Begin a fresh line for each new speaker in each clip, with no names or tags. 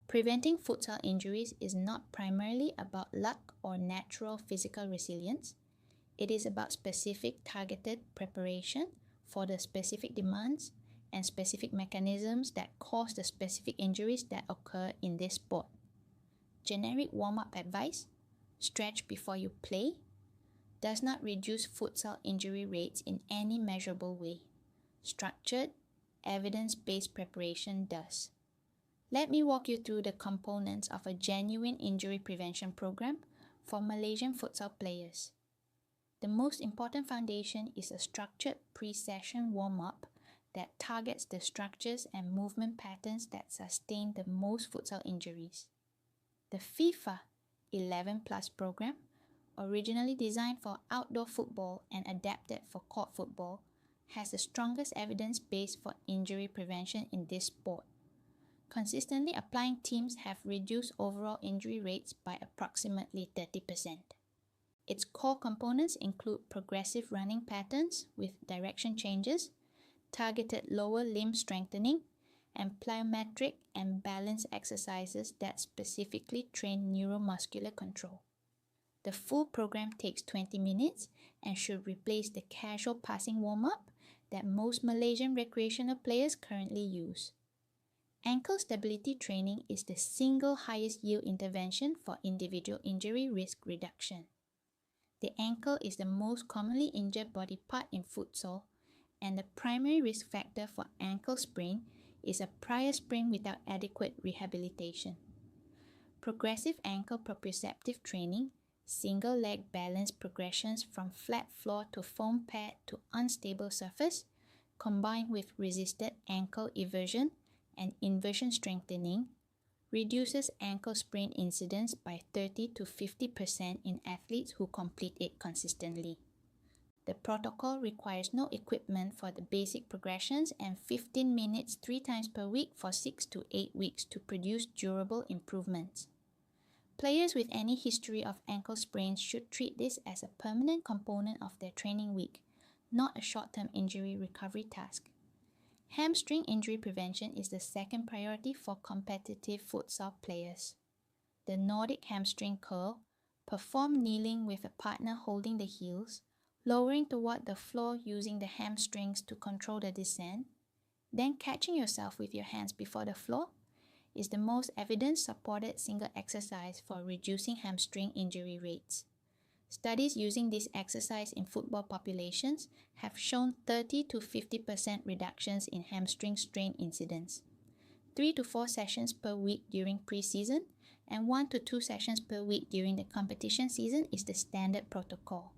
Preventing futsal injuries is not primarily about luck or natural physical resilience. It is about specific targeted preparation for the specific demands and specific mechanisms that cause the specific injuries that occur in this sport. Generic warm-up advice, stretch before you play, does not reduce futsal injury rates in any measurable way. Structured, evidence-based preparation does. Let me walk you through the components of a genuine injury prevention program for Malaysian futsal players. The most important foundation is a structured pre-session warm-up that targets the structures and movement patterns that sustain the most futsal injuries. The FIFA 11 Plus program, originally designed for outdoor football and adapted for court football, has the strongest evidence base for injury prevention in this sport. Consistently applying teams have reduced overall injury rates by approximately 30%. Its core components include progressive running patterns with direction changes, targeted lower limb strengthening, and plyometric and balance exercises that specifically train neuromuscular control. The full program takes 20 minutes and should replace the casual passing warm-up that most Malaysian recreational players currently use. Ankle stability training is the single highest yield intervention for individual injury risk reduction. The ankle is the most commonly injured body part in futsal, and the primary risk factor for ankle sprain is a prior sprain without adequate rehabilitation. Progressive ankle proprioceptive training, single leg balance progressions from flat floor to foam pad to unstable surface, combined with resisted ankle eversion and inversion strengthening, reduces ankle sprain incidence by 30 to 50% in athletes who complete it consistently. The protocol requires no equipment for the basic progressions and 15 minutes 3 times per week for 6 to 8 weeks to produce durable improvements. Players with any history of ankle sprains should treat this as a permanent component of their training week, not a short-term injury recovery task. Hamstring injury prevention is the second priority for competitive futsal players. The Nordic hamstring curl, performed kneeling with a partner holding the heels, lowering toward the floor using the hamstrings to control the descent, then catching yourself with your hands before the floor, is the most evidence-supported single exercise for reducing hamstring injury rates. Studies using this exercise in football populations have shown 30 to 50% reductions in hamstring strain incidence. 3 to 4 sessions per week during pre-season and 1 to 2 sessions per week during the competition season is the standard protocol.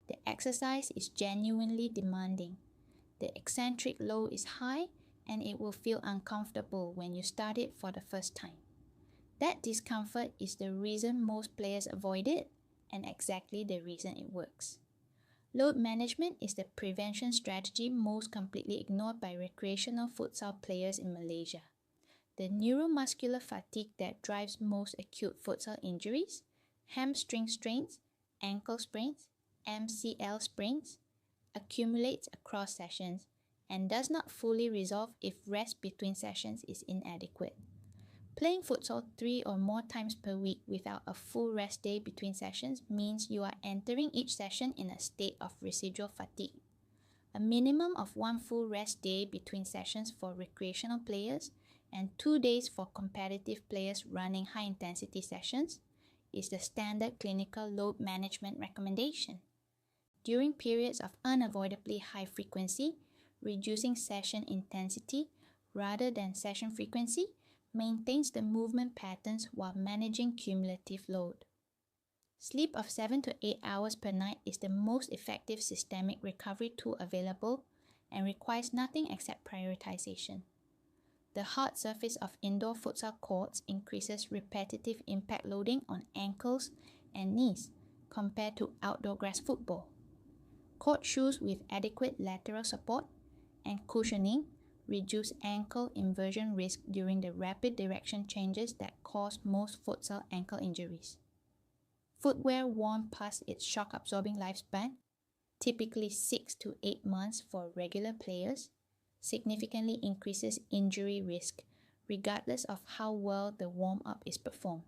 The exercise is genuinely demanding. The eccentric load is high and it will feel uncomfortable when you start it for the first time. That discomfort is the reason most players avoid it and exactly the reason it works. Load management is the prevention strategy most completely ignored by recreational futsal players in Malaysia. The neuromuscular fatigue that drives most acute futsal injuries, hamstring strains, ankle sprains, MCL sprains, accumulates across sessions and does not fully resolve if rest between sessions is inadequate. Playing futsal 3 or more times per week without a full rest day between sessions means you are entering each session in a state of residual fatigue. A minimum of 1 full rest day between sessions for recreational players and 2 days for competitive players running high-intensity sessions is the standard clinical load management recommendation. During periods of unavoidably high frequency, reducing session intensity rather than session frequency maintains the movement patterns while managing cumulative load. Sleep of 7 to 8 hours per night is the most effective systemic recovery tool available and requires nothing except prioritization. The hard surface of indoor futsal courts increases repetitive impact loading on ankles and knees compared to outdoor grass football. Court shoes with adequate lateral support and cushioning reduce ankle inversion risk during the rapid direction changes that cause most futsal ankle injuries. Footwear worn past its shock-absorbing lifespan, typically 6 to 8 months for regular players, significantly increases injury risk regardless of how well the warm-up is performed.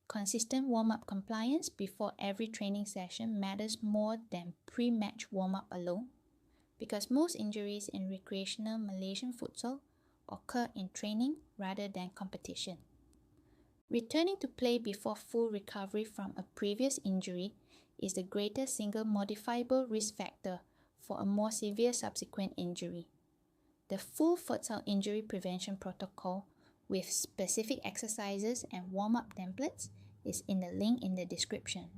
Consistent warm-up compliance before every training session matters more than pre-match warm-up alone, because most injuries in recreational Malaysian futsal occur in training rather than competition. Returning to play before full recovery from a previous injury is the greatest single modifiable risk factor for a more severe subsequent injury. The full futsal injury prevention protocol with specific exercises and warm-up templates is in the link in the description.